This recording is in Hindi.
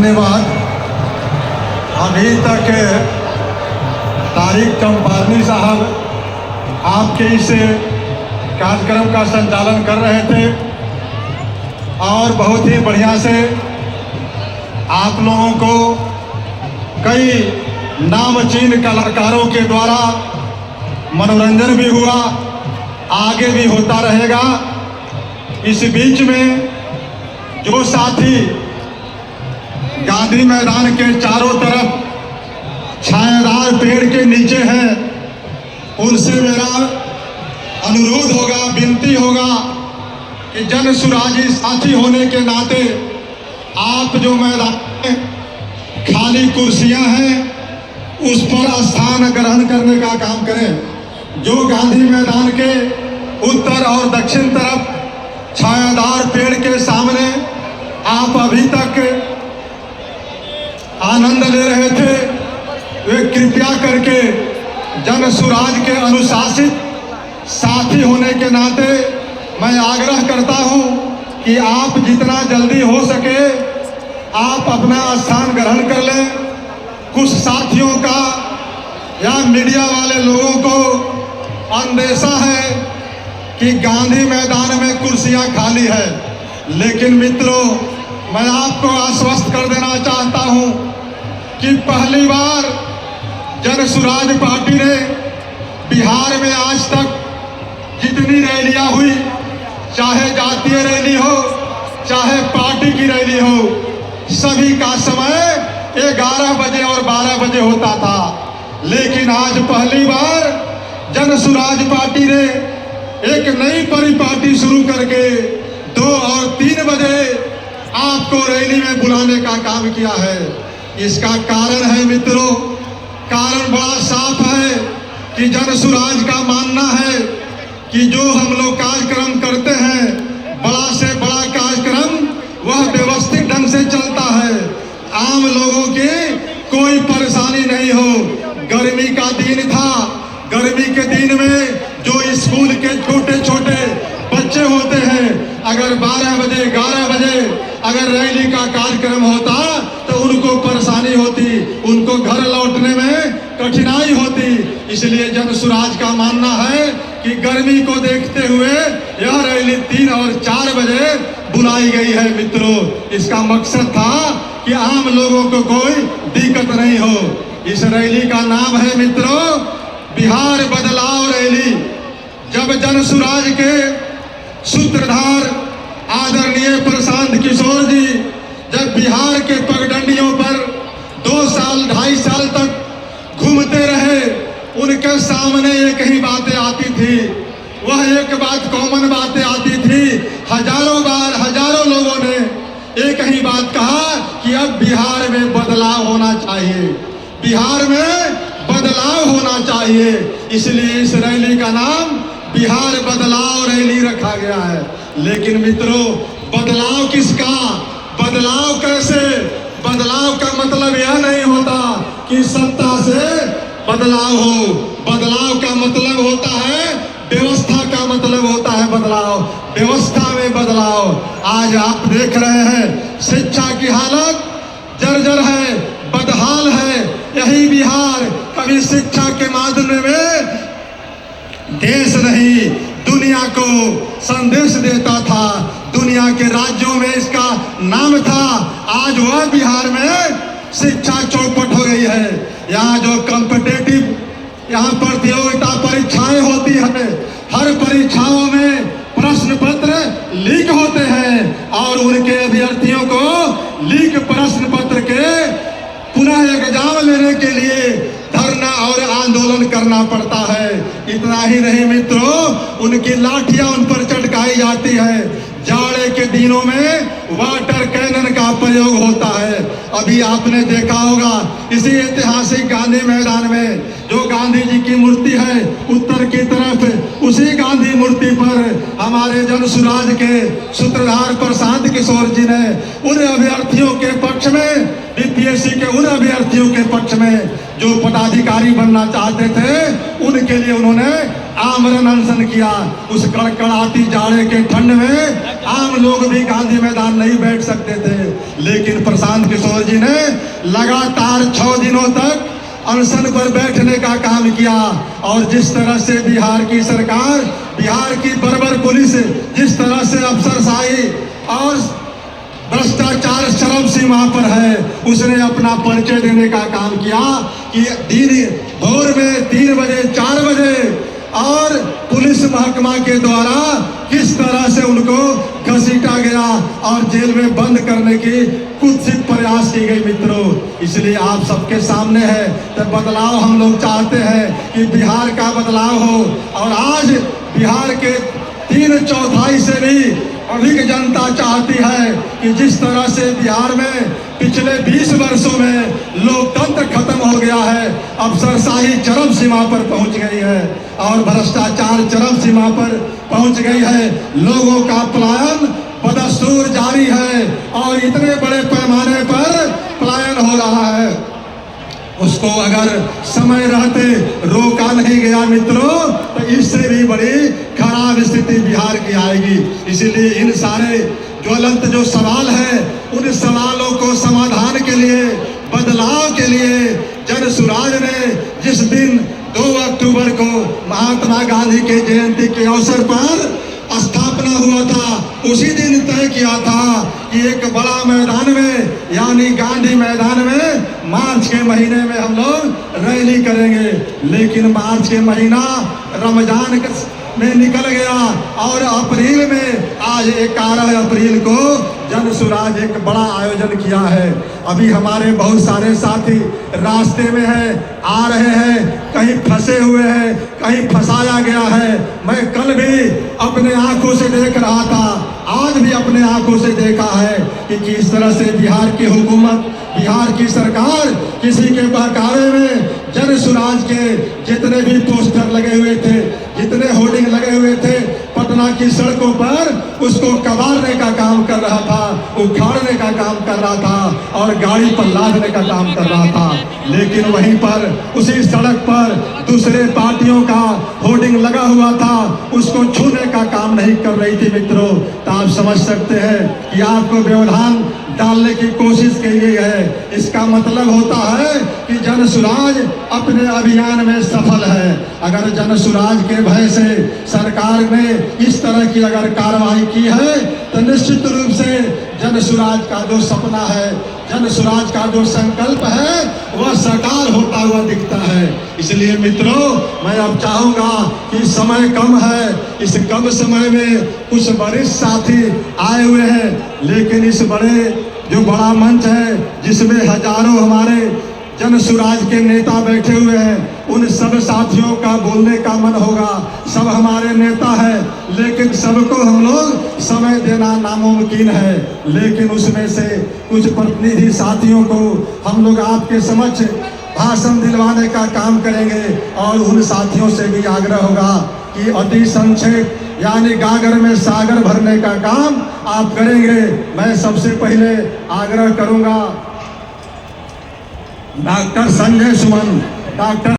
धन्यवाद। अभी तक तारिक चंपारनी साहब आपके इस कार्यक्रम का संचालन कर रहे थे और बहुत ही बढ़िया से आप लोगों को कई नामचीन कलाकारों के द्वारा मनोरंजन भी हुआ, आगे भी होता रहेगा। इस बीच में जो साथी गांधी मैदान के चारों तरफ छायादार पेड़ के नीचे हैं, उनसे मेरा अनुरोध होगा, विनती होगा कि जन सुराजी साथी होने के नाते आप जो मैदान में खाली कुर्सियां हैं उस पर स्थान ग्रहण करने का काम करें। जो गांधी मैदान के उत्तर और दक्षिण तरफ छायादार पेड़ के सामने आप अभी तक आनंद ले रहे थे, वे कृपया करके जन सुराज के अनुशासित साथी होने के नाते मैं आग्रह करता हूं कि आप जितना जल्दी हो सके आप अपना स्थान ग्रहण कर लें। कुछ साथियों का या मीडिया वाले लोगों को अंदेशा है कि गांधी मैदान में कुर्सियां खाली है, लेकिन मित्रों मैं आपको आश्वस्त कर देना चाहता हूं कि पहली बार जन सुराज पार्टी ने बिहार में आज तक जितनी रैलियां हुई, चाहे जातीय रैली हो चाहे पार्टी की रैली हो, सभी का समय 11 बजे और 12 बजे होता था। लेकिन आज पहली बार जन सुराज पार्टी ने एक नई परिपाटी शुरू करके 2 और 3 बजे आपको रैली में बुलाने का काम किया है। इसका कारण है मित्रों, कारण बड़ा साफ है कि जन सुराज का मानना है कि जो हम लोग कार्यक्रम करते हैं, बड़ा से बड़ा कार्यक्रम वह व्यवस्थित ढंग से चलता है, आम लोगों की कोई परेशानी नहीं हो। गर्मी का दिन था, गर्मी के दिन में जो स्कूल के छोटे छोटे बच्चे होते हैं, अगर 12 बजे 11 बजे अगर रैली का कार्यक्रम होता तो उनको परेशानी होती, उनको घर लौटने में कठिनाई होती। इसलिए जन सुराज का मानना है कि गर्मी को देखते हुए यह रैली 3 और 4 बजे बुलाई गई है। मित्रों, इसका मकसद था कि आम लोगों को कोई दिक्कत नहीं हो। इस रैली का नाम है मित्रों बिहार बदलाव रैली। जब जन सुराज के सूत्रधार आदरणीय प्रशांत किशोर जी जब बिहार के पगडंडियों पर 2 साल 2.5 साल तक घूमते रहे, उनके सामने एक ही बातें आती थी, वह एक बात कॉमन बातें आती थी। हजारों बार हजारों लोगों ने एक ही बात कहा कि अब बिहार में बदलाव होना चाहिए, बिहार में बदलाव होना चाहिए। इसलिए इस रैली का नाम बिहार बदलाव रैली रखा गया है। लेकिन मित्रों, बदलाव किसका, बदलाव कैसे? बदलाव का मतलब यह नहीं होता कि सत्ता से बदलाव हो, बदलाव का मतलब होता है व्यवस्था का मतलब होता है बदलाव, व्यवस्था में बदलाव। आज आप देख रहे हैं शिक्षा की हालत जर्जर है, बदहाल है। यही बिहार कभी शिक्षा के माध्यम में देश नहीं दुनिया को संदेश देता था, दुनिया के राज्यों में इसका नाम था। आज वह बिहार में शिक्षा चौपट हो गई है। यहाँ जो कॉम्पिटिटिव यहाँ प्रतियोगिता परीक्षाएं होती है, हर परीक्षाओं में प्रश्न पत्र लीक होते हैं और उनके अभ्यर्थियों को लीक प्रश्न पत्र के पुनः एग्जाम लेने के लिए धरना और आंदोलन करना पड़ता है। इतना ही नहीं मित्रों, उनकी लाठियां उन पर चटकाई जाती है। जाड़े के दिनों में वाटर कैनन का प्रयोग होता है। अभी आपने देखा होगा इसी ऐतिहासिक गांधी मैदान में जो गांधी जी की मूर्ति है उत्तर की तरफ, उसी गांधी मूर्ति पर हमारे जन सुराज के सूत्रधार प्रशांत किशोर जी ने उन अभ्यर्थियों के पक्ष में, बीपीएससी के उन अभ्यर्थियों के पक्ष में जो पदाधिकारी बनना चाहते थे, उनके लिए उन्होंने आमरण अनशन किया। उस कड़कड़ाती जाड़े के ठंड में आम लोग भी गांधी मैदान नहीं बैठ सकते थे, लेकिन प्रशांत किशोर जी ने लगातार 6 दिनों तक अनशन पर बैठने का काम किया। और जिस तरह से बिहार की सरकार, बिहार की बर्बर पुलिस जिस तरह से अफसरशाही और भ्रष्टाचार चरम सीमा पर है, उसने अपना परिचय देने का काम किया कि दिन भोर में 3 बजे 4 बजे और पुलिस महकमा के द्वारा किस तरह से उनको घसीटा गया और जेल में बंद करने की कुत्सित प्रयास की गई। मित्रों, इसलिए आप सबके सामने है तो बदलाव हम लोग चाहते हैं कि बिहार का बदलाव हो। और आज बिहार के 3/4 से भी अधिक जनता चाहती है कि जिस तरह से बिहार में पिछले 20 वर्षों में लोकतंत्र खत्म हो गया है, अफसरशाही चरम सीमा पर पहुंच गई है और भ्रष्टाचार चरम सीमा पर पहुंच गई है, लोगों का पलायन बदस्तूर जारी है और इतने बड़े पैमाने पर पलायन हो रहा है, उसको अगर समय रहते रोका नहीं गया मित्रों, तो इससे भी बड़ी खराब स्थिति बिहार की आएगी। इसलिए इन सारे ज्वलंत जो सवाल है, उन सवालों को समाधान के लिए, बदलाव के लिए जनसुराज ने जिस दिन 2 अक्टूबर को महात्मा गांधी के जयंती के अवसर पर स्थापना हुआ था, उसी दिन तय किया था कि एक बड़ा मैदान में यानी गांधी मैदान में मार्च के महीने में हम लोग रैली करेंगे। लेकिन मार्च के महीना रमजान में निकल गया और अप्रैल में आज 11 अप्रैल को जनसुराज एक बड़ा आयोजन किया है। अभी हमारे बहुत सारे साथी रास्ते में हैं, आ रहे हैं, कहीं फंसे हुए हैं, कहीं फंसाया गया है। मैं कल भी अपने आंखों से देख रहा था, आज भी अपने आंखों से देखा है कि किस तरह से बिहार की हुकूमत, बिहार की सरकार किसी के बहकावे में जनसुराज के जितने भी पोस्टर लगे हुए थे, जितने होर्डिंग लगे हुए थे पटना की सड़कों पर, उसको कबाड़ने का काम कर रहा था, उखाड़ने का काम कर रहा था और गाड़ी पर लादने का काम कर रहा था। लेकिन वहीं पर उसी सड़क पर दूसरे पार्टियों का होर्डिंग लगा हुआ था, उसको छूने का काम नहीं कर रही थी। मित्रों, तो आप समझ सकते हैं कि आपको व्यवधान डालने की कोशिश की गई है। इसका मतलब होता है कि जनसुराज अपने अभियान में सफल है। अगर जनसुराज के भय से सरकार ने इस तरह की अगर कार्रवाई की है, तो निश्चित रूप से जनसुराज का जो सपना है, जनसुराज का जो संकल्प है, वह साकार होता हुआ दिखता है। इसलिए मित्रों, मैं अब चाहूंगा कि समय कम है, इस कम समय में कुछ वरिष्ठ साथी आए हुए हैं, लेकिन इस बड़ा मंच है जिसमें हजारों हमारे जनसुराज के नेता बैठे हुए हैं, उन सब साथियों का बोलने का मन होगा। सब हमारे नेता हैं, लेकिन सबको हम लोग समय देना नामुमकिन है। लेकिन उसमें से कुछ प्रतिनिधि साथियों को हम लोग आपके समक्ष भाषण दिलवाने का काम करेंगे और उन साथियों से भी आग्रह होगा कि अति संक्षेप यानी गागर में सागर भरने का काम आप करेंगे। मैं सबसे पहले आग्रह करूंगा डॉक्टर संजय सुमन, डॉक्टर